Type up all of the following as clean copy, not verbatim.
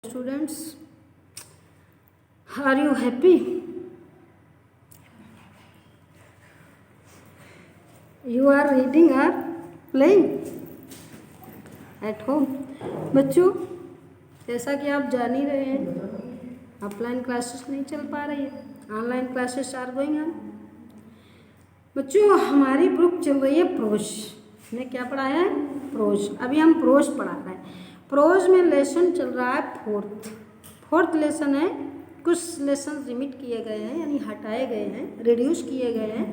Students, are you happy? You are reading or playing at home? बच्चों, जैसा कि आप जान ही रहे हैं, ऑफलाइन क्लासेस नहीं चल पा रही है, online classes are going on. बच्चों, हमारी बुक चल रही है प्रोज। हमने क्या पढ़ाया है? प्रोज। अभी हम प्रोज पढ़ा रहे हैं। प्रोज में लेसन चल रहा है फोर्थ लेसन है। कुछ लेसन रिमिट किए गए हैं, यानी हटाए गए हैं, रिड्यूस किए गए हैं।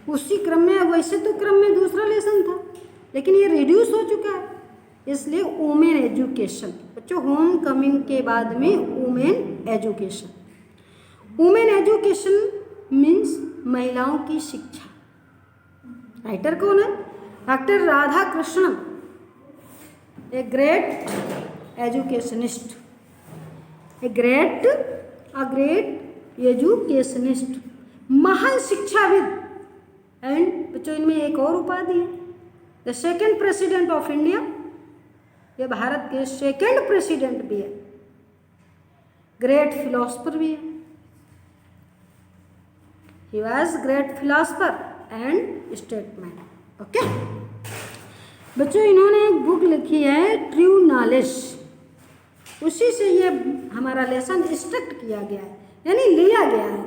उसी क्रम में, वैसे तो क्रम में दूसरा लेसन था, लेकिन ये रिड्यूस हो चुका है, इसलिए वुमेन एजुकेशन। बच्चों, होम कमिंग के बाद में women education. Women education means महिलाओं की शिक्षा। राइटर कौन है? Doctor Radha Krishnan, a great educationist, a great educationist, महान शिक्षाविद। एंड बच्चों, इनमें एक और उपाधि है, the second president of India. ये भारत के सेकेंड प्रेसिडेंट भी है, ग्रेट फिलोसफर भी है। He was great philosopher and statesman. Okay बच्चों, इन्होंने एक बुक लिखी है ट्रू नॉलेज, उसी से ये हमारा लेसन स्ट्रक्ट किया गया है, यानी लिया गया है।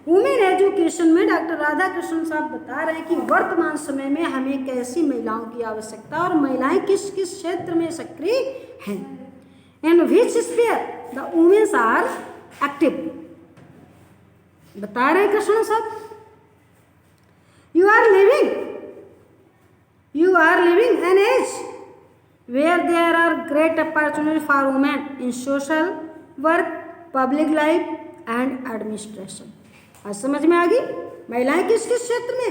वुमेन एजुकेशन में डॉक्टर राधा कृष्णन साहब बता रहे हैं कि वर्तमान समय में हमें कैसी महिलाओं की आवश्यकता और महिलाएं किस किस क्षेत्र में सक्रिय हैं, in which sphere the womens are active. बता रहे कृष्णन साहब, you are living an age where there are great opportunities for women in social work, public life and administration। आज समझ में आ गई महिलाएं किस किस क्षेत्र में?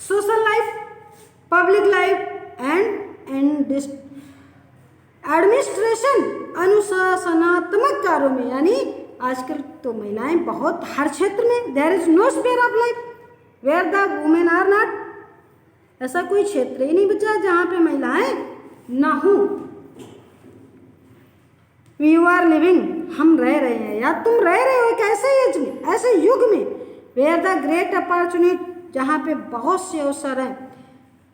Social life, public life and administration, अनुशासनात्मक कार्यों में। यानी आजकल तो महिलाएं बहुत हर क्षेत्र में, there is no sphere of life where the women are not. ऐसा कोई क्षेत्र ही नहीं बचा जहां पे महिलाएं ना हो। यू आर लिविंग, हम रह रहे हैं या तुम रह रहे हो एक ऐसे एज में, ऐसे युग में, वेयर द ग्रेट अपॉर्चुनिटी, जहाँ पे बहुत से अवसर हैं।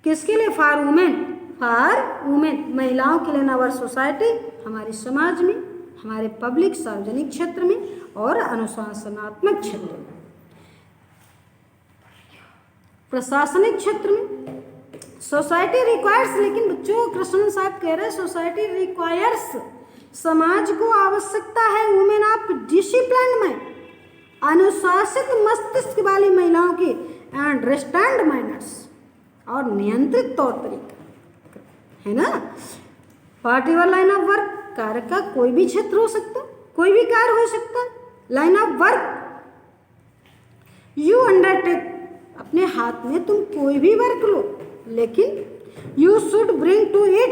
किसके लिए? फॉर वुमेन, महिलाओं के लिए। इन आवर सोसाइटी, हमारी समाज में, हमारे पब्लिक सार्वजनिक क्षेत्र में और अनुशासनात्मक क्षेत्र में, प्रशासनिक क्षेत्र में। सोसाइटी रिक्वायर्स, लेकिन बच्चों कृष्णन साहब कह रहे हैं सोसाइटी रिक्वायर्स, समाज को आवश्यकता है वुमेन ऑफ डिसिप्लिन में, अनुशासित मस्तिष्क वाली महिलाओं की, एंड रिस्ट्रेंड मैनर्स, और नियंत्रित तौर तरीका, है ना। पार्टिकुलर लाइन ऑफ वर्क, कार्य का कोई भी क्षेत्र हो सकता, कोई भी कार्य हो सकता है। Line of work you undertake, अपने हाथ में तुम कोई भी वर्क लो, लेकिन you should bring to it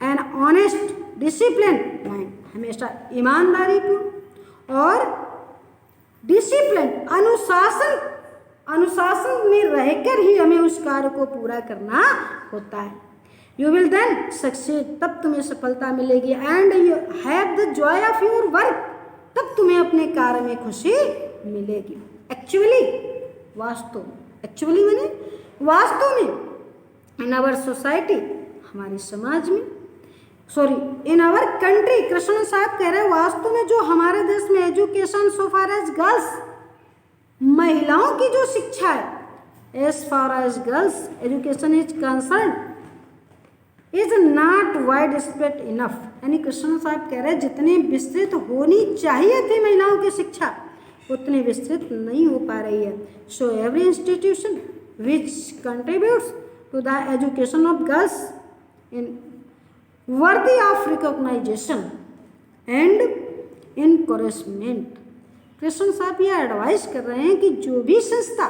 an honest discipline mind, हमेशा ईमानदारी पूर्ण और डिसिप्लिन, अनुशासन में रहकर ही हमें उस कार्य को पूरा करना होता है। यू विल देन सक्सीड, तब तुम्हें सफलता मिलेगी। And you have the Joy of your work, तब तुम्हें अपने कार्य में खुशी मिलेगी। एक्चुअली, वास्तव में, एक्चुअली मैंने वास्तव में, इन आवर सोसाइटी, हमारी समाज में, इन आवर कंट्री, कृष्ण साहब कह रहे हैं वास्तव में जो हमारे देश में education so far as girls, महिलाओं की जो शिक्षा है, as far as girls education is concern, is not wide spread enough. यानी कृष्ण साहब कह रहे हैं जितनी विस्तृत होनी चाहिए थी महिलाओं की शिक्षा, उतनी विस्तृत नहीं हो पा रही है। So every institution which contributes to the education of girls in worthy of recognization and encouragement. Krishna साहब ये एडवाइस कर रहे हैं कि जो भी संस्था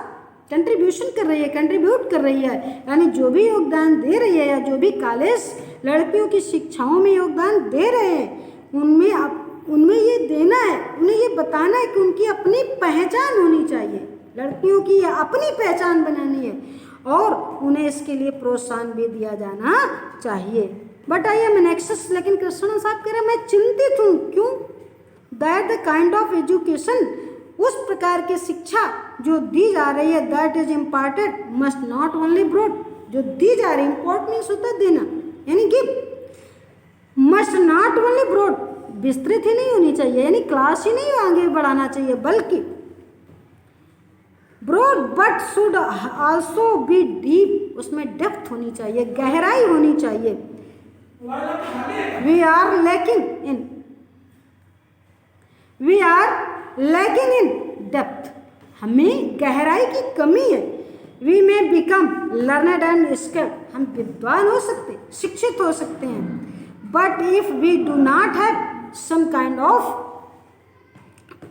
कंट्रीब्यूट कर रही है, यानी जो भी योगदान दे रही है, या जो भी कॉलेज लड़कियों की शिक्षाओं में योगदान दे रहे हैं, उनमें ये देना है, उन्हें ये बताना है कि उनकी अपनी पहचान होनी चाहिए, लड़कियों की अपनी पहचान बनानी है, और उन्हें इसके लिए प्रोत्साहन भी दिया जाना चाहिए। बट आई एम एनेक्सियस, लेकिन कृष्ण साहब कह रहे हैं मैं चिंतित हूँ। क्यों? That the kind of education, उस प्रकार की शिक्षा जो दी जा रही है, that is imparted must not only broad, जो दी जा रही है, इम्पोर्ट मीन्स होता है देना यानी give, must not only broad, विस्तृत ही नहीं होनी चाहिए यानी क्लास ही नहीं आगे बढ़ाना चाहिए, बल्कि broad but should also be deep, उसमें डेप्थ होनी चाहिए, गहराई होनी चाहिए। We are lacking in depth, हमें गहराई की कमी है। We may become learned and skilled, हम विद्वान हो सकते, शिक्षित हो सकते हैं, but if we do not have some kind of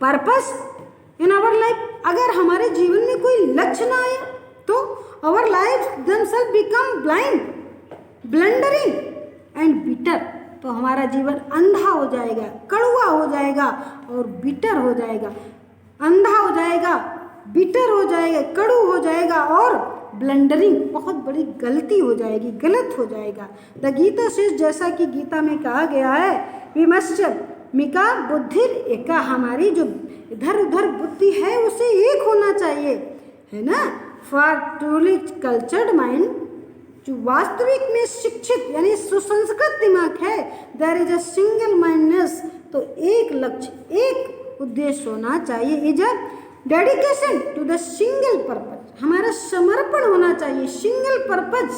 purpose in our life, अगर हमारे जीवन में कोई लक्ष्य ना आया तो our life themselves become blind, blundering and bitter, तो हमारा जीवन अंधा हो जाएगा, कड़वा हो जाएगा और बिटर हो जाएगा, अंधा हो जाएगा, बिटर हो जाएगा, कड़ू हो जाएगा और ब्लंडरिंग, बहुत बड़ी गलती हो जाएगी, गलत हो जाएगा। द गीता से, जैसा कि गीता में कहा गया है, विमश्च मिका बुद्धि एका, हमारी जो इधर उधर बुद्धि है उसे एक होना चाहिए, है ना। फॉर ट्रूली कल्चर्ड माइंड, जो वास्तविक में शिक्षित यानी सुसंस्कृत दिमाग है, there is a single mindness, तो एक लक्ष्य, एक उद्देश्य होना चाहिए, is a dedication to the single purpose, हमारा समर्पण होना चाहिए, सिंगल पर्पज,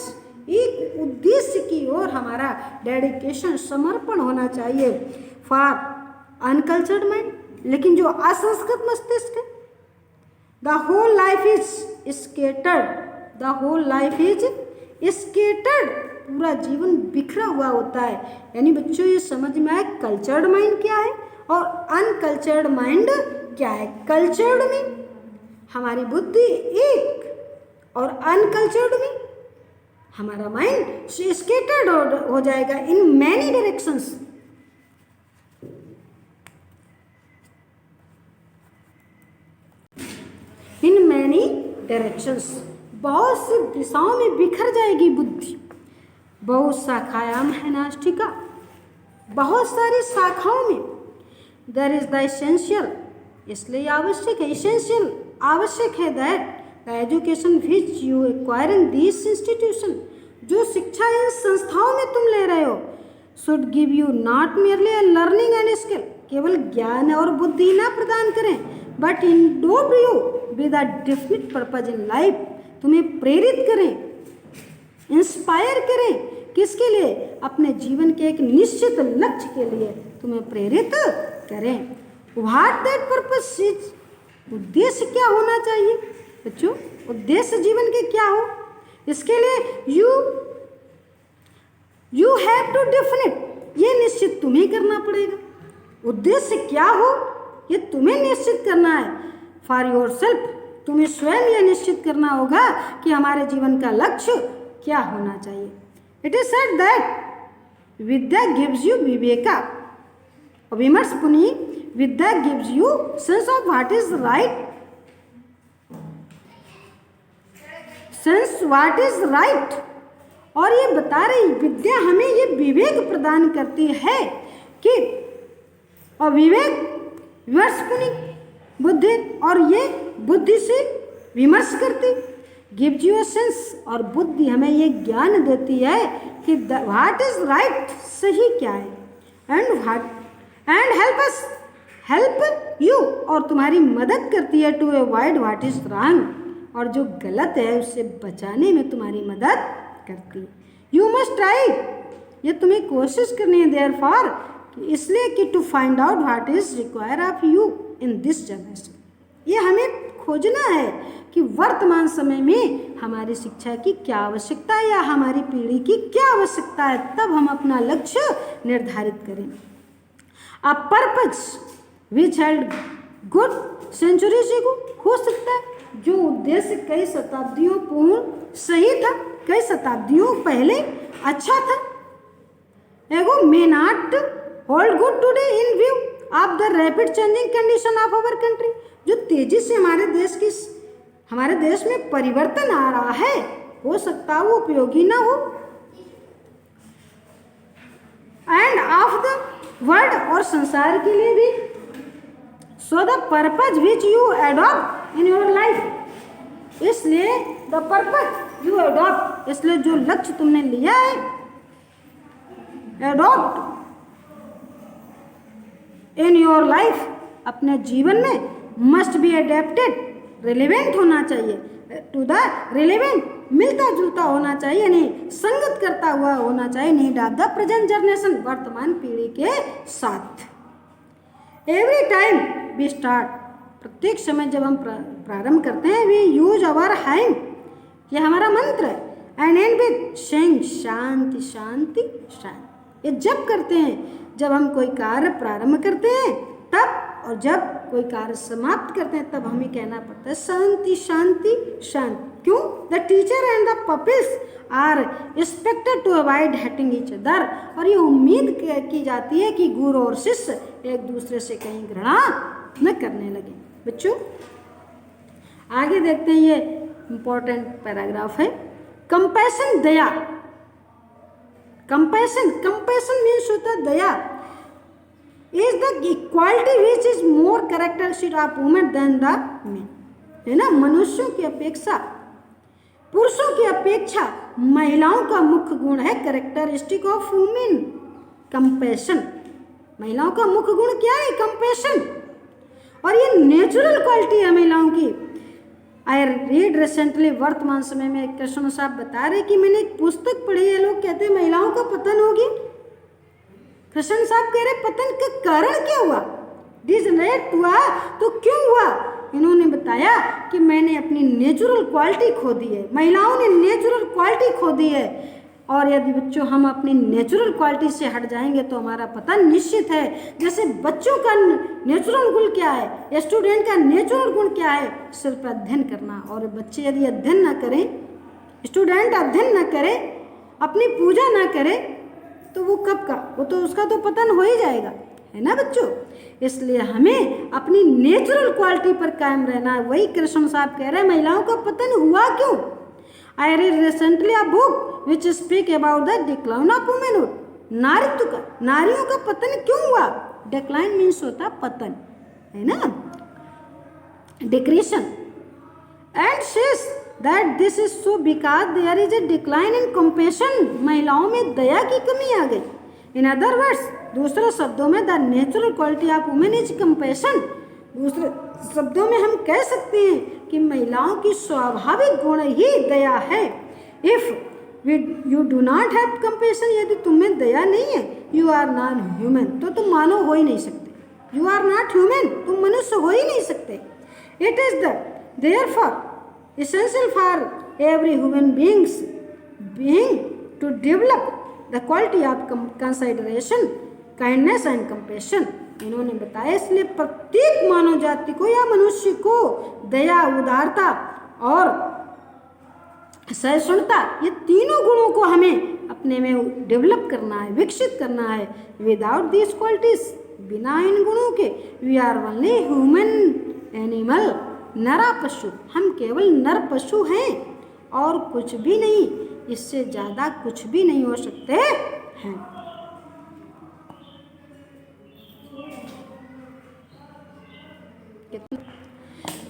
एक उद्देश्य की ओर हमारा डेडिकेशन, समर्पण होना चाहिए। फॉर अनकल्चर्ड माइंड, लेकिन जो असंस्कृत मस्तिष्क है, the whole life is scattered, the whole life is scattered, पूरा जीवन बिखरा हुआ होता है। यानी बच्चों ये समझ में आए कल्चर्ड माइंड क्या है और अनकल्चर्ड माइंड क्या है। कल्चर्ड में हमारी बुद्धि एक और अनकल्चर्ड में हमारा माइंड स्केटर्ड हो जाएगा in many directions. In many directions, बहुत सी दिशाओं में बिखर जाएगी बुद्धि। बहुत शाखायाम है नास्तिका, बहुत सारी शाखाओं में। देयर इज द एसेंशियल, इसलिए आवश्यक है, एसेंशियल आवश्यक है, that the education which you acquire in this institution, जो शिक्षा इन संस्थाओं में तुम ले रहे हो, should give you not merely a learning and skill, केवल ज्ञान और बुद्धि ना प्रदान करें, but endured you with a definite purpose in life, तुम्हें प्रेरित करें, इंस्पायर करें, किसके लिए? अपने जीवन के एक निश्चित लक्ष्य के लिए तुम्हें प्रेरित करें। व्हाट दैट पर्पस इज, उद्देश्य क्या होना चाहिए बच्चों, उद्देश्य जीवन के क्या हो, इसके लिए यू हैव टू डेफिनेट, ये निश्चित तुम्हें करना पड़ेगा। उद्देश्य क्या हो ये तुम्हें निश्चित करना है। फॉर योर सेल्फ, तुम्हें स्वयं यह निश्चित करना होगा कि हमारे जीवन का लक्ष्य क्या होना चाहिए। It is said that vidya gives you viveka, vimarsha पुनी, vidya gives you sense of what is right, sense what is right, और ये बता रही विद्या हमें ये विवेक प्रदान करती है कि, और विवेक विमर्श पुनी बुद्धि, और ये बुद्धि से विमर्श करती, गिव्स यू अ सेंस, और बुद्धि हमें ये ज्ञान देती है कि व्हाट इज राइट, सही क्या है, and help us, help you, और तुम्हारी मदद करती है, to avoid what is wrong, और जो गलत है उससे बचाने में तुम्हारी मदद करती है। यू मस्ट ट्राई, ये तुम्हें कोशिश करनी है, देयर फॉर, इसलिए कि to find out what is require of you in this generation, ये हमें खोजना है कि वर्तमान समय में हमारी शिक्षा की क्या आवश्यकता है या हमारी पीढ़ी की क्या आवश्यकता है, तब हम अपना लक्ष्य निर्धारित करें। A purpose which held good centuries ago, हो सकता है जो उद्देश्य कई शताब्दियों पूर्व सही था, कई शताब्दियों पहले अच्छा था, ago may not hold good today in view of the rapid changing condition of our country, जो तेजी से हमारे देश में परिवर्तन आ रहा है, हो सकता है वो उपयोगी ना हो। एंड ऑफ द वर्ल्ड, और संसार के लिए भी। So the purpose which you adopt in your life, इसलिए द पर्पज यू एडॉप्ट, इसलिए जो लक्ष्य तुमने लिया है, एडॉप्ट इन योर लाइफ, अपने जीवन में, मस्ट बी एडेप्टेड, रिलेवेंट होना चाहिए, टू द रिलेवेंट, मिलता जुलता होना चाहिए, नहीं संगत करता हुआ होना चाहिए, need of the present generation, वर्तमान पीढ़ी के साथ। एवरी टाइम वी स्टार्ट, प्रत्येक समय जब हम प्रारंभ करते हैं, वी यूज अवर हाइम, ये हमारा मंत्र है, एंड एंड विद सेइंग शांति शांति शांति। ये जब करते हैं, जब हम कोई कार्य प्रारंभ करते हैं तब, और जब कोई कार्य समाप्त करते हैं तब हमें कहना पड़ता है शांति शांति शांति। क्यों? The teacher and the pupils are expected to avoid hitting each other, और ये उम्मीद की जाती है कि गुरु और शिष्य एक दूसरे से कहीं घृणा न करने लगे। बच्चों आगे देखते हैं, ये इंपॉर्टेंट पैराग्राफ है, कंपैशन, दया। कंपैशन, कंपैशन मीन्स होता है दया, is the equality which is more characteristic of women than the men, है ना। मनुष्यों की अपेक्षा, पुरुषों की अपेक्षा महिलाओं का मुख्य गुण है कैरेक्टरिस्टिक ऑफ वुमेन, कंपैशन। महिलाओं का मुख्य गुण क्या है? कंपैशन, और ये नेचुरल क्वालिटी है महिलाओं की। आई रीड रिसेंटली, वर्तमान समय में कृष्ण साहब बता रहे कि मैंने एक पुस्तक पढ़ी है, लोग कहते हैं महिलाओं का पतन हो गया। कृष्ण साहब कह रहे पतन का कारण क्या हुआ, डिजनरेट हुआ तो क्यों हुआ? इन्होंने बताया कि मैंने अपनी नेचुरल क्वालिटी खो दी है, महिलाओं ने नेचुरल क्वालिटी खो दी है, और यदि बच्चों हम अपनी नेचुरल क्वालिटी से हट जाएंगे तो हमारा पतन निश्चित है। जैसे बच्चों का नेचुरल गुण क्या है, स्टूडेंट का नेचुरल गुण क्या है? सिर्फ अध्ययन करना, और बच्चे यदि अध्ययन ना करें, स्टूडेंट अध्ययन ना करे, अपनी पूजा ना करे, तो वो कब का, वो तो उसका तो पतन हो ही जाएगा, है ना बच्चों। इसलिए हमें अपनी नेचुरल क्वालिटी पर कायम रहना है। वही कृष्ण साहब कह रहे हैं महिलाओं का पतन हुआ क्यों। I read recently a book which speak about the decline of womanhood, नारीत्व का, नारियों का पतन क्यों हुआ। डिक्लाइन मीन्स होता है पतन, है ना, डिक्रीशन, and says that this is so because there is a decline in compassion, महिलाओं में दया की कमी आ गई। इन अदर वर्ड्स, दूसरे शब्दों में the natural quality of women is compassion, दूसरे शब्दों में हम कह सकते हैं कि महिलाओं की स्वाभाविक गुण ही दया है। If you do not have compassion, यदि तुम्हें दया नहीं है, यू आर नॉट ह्यूमन, तो तुम मानव हो ही नहीं सकते। यू आर नॉट ह्यूमन, तुम मनुष्य हो ही नहीं सकते। It is the therefore essential for every human being to develop the quality of consideration, kindness and compassion। इन्होंने बताया इसलिए प्रत्येक मानव जाति को या मनुष्य को दया, उदारता और सहिष्णुता, ये तीनों गुणों को हमें अपने में डेवलप करना है, विकसित करना है। विदाउट दिस क्वालिटीज, बिना इन गुणों के, we are only human animal, नरा पशु, हम केवल नर पशु हैं और कुछ भी नहीं, इससे ज़्यादा कुछ भी नहीं हो सकते हैं।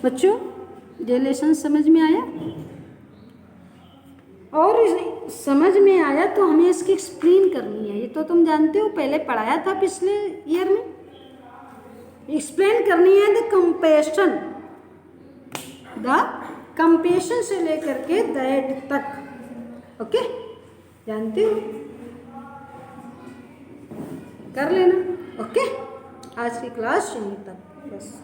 बच्चों ये लेसन समझ में आया, और समझ में आया तो हमें इसकी एक्सप्लेन करनी है। ये तो तुम जानते हो, पहले पढ़ाया था पिछले ईयर में। एक्सप्लेन करनी है द कंपैशन, द कंपैशन से लेकर के दैट तक। ओके, जानते हो, कर लेना। ओके, आज की क्लास यहीं तक बस।